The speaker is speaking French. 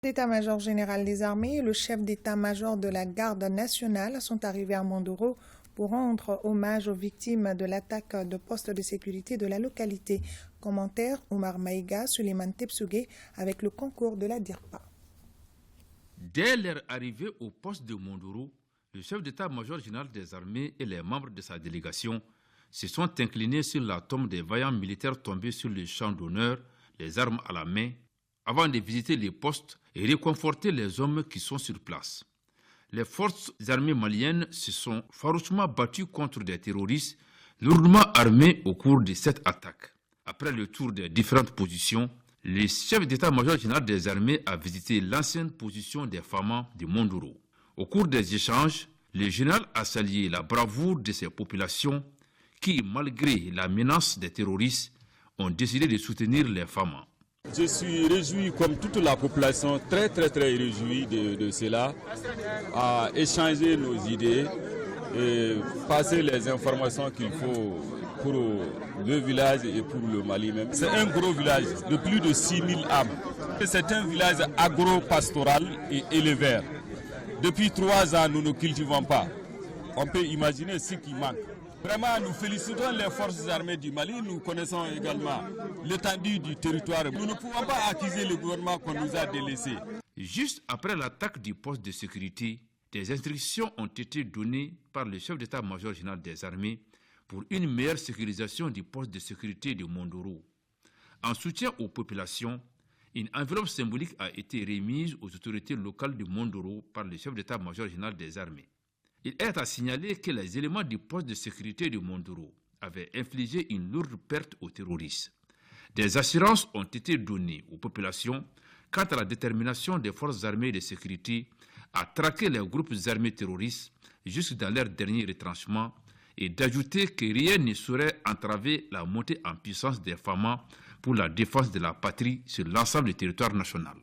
L'état-major général des armées et le chef d'état-major de la garde nationale sont arrivés à Mondoro pour rendre hommage aux victimes de l'attaque de postes de sécurité de la localité. Commentaire Omar Maïga, Suleiman Tepsougué avec le concours de la DIRPA. Dès leur arrivée au poste de Mondoro, le chef d'état-major général des armées et les membres de sa délégation se sont inclinés sur la tombe des vaillants militaires tombés sur le champ d'honneur, les armes à la main, avant de visiter les postes et réconforter les hommes qui sont sur place. Les forces armées maliennes se sont farouchement battues contre des terroristes lourdement armés au cours de cette attaque. Après le tour des différentes positions, le chef d'état-major général des armées a visité l'ancienne position des Famas de Mondoro. Au cours des échanges, le général a salué la bravoure de ces populations qui, malgré la menace des terroristes, ont décidé de soutenir les Famas. Je suis réjoui, comme toute la population, très réjoui de cela, à échanger nos idées et passer les informations qu'il faut pour le village et pour le Mali même. C'est un gros village de plus de 6000 âmes. C'est un village agro-pastoral et éleveur. Depuis 3 ans, nous ne cultivons pas. On peut imaginer ce qui manque. Vraiment, nous félicitons les forces armées du Mali. Nous connaissons également l'étendue du territoire. Nous ne pouvons pas accuser le gouvernement qu'on nous a délaissés. Juste après l'attaque du poste de sécurité, des instructions ont été données par le chef d'état-major général des armées pour une meilleure sécurisation du poste de sécurité de Mondoro. En soutien aux populations, une enveloppe symbolique a été remise aux autorités locales de Mondoro par le chef d'état-major général des armées. Il est à signaler que les éléments du poste de sécurité de Mondoro avaient infligé une lourde perte aux terroristes. Des assurances ont été données aux populations quant à la détermination des forces armées de sécurité à traquer les groupes armés terroristes jusque dans leur dernier retranchement et d'ajouter que rien ne saurait entraver la montée en puissance des Famas pour la défense de la patrie sur l'ensemble du territoire national.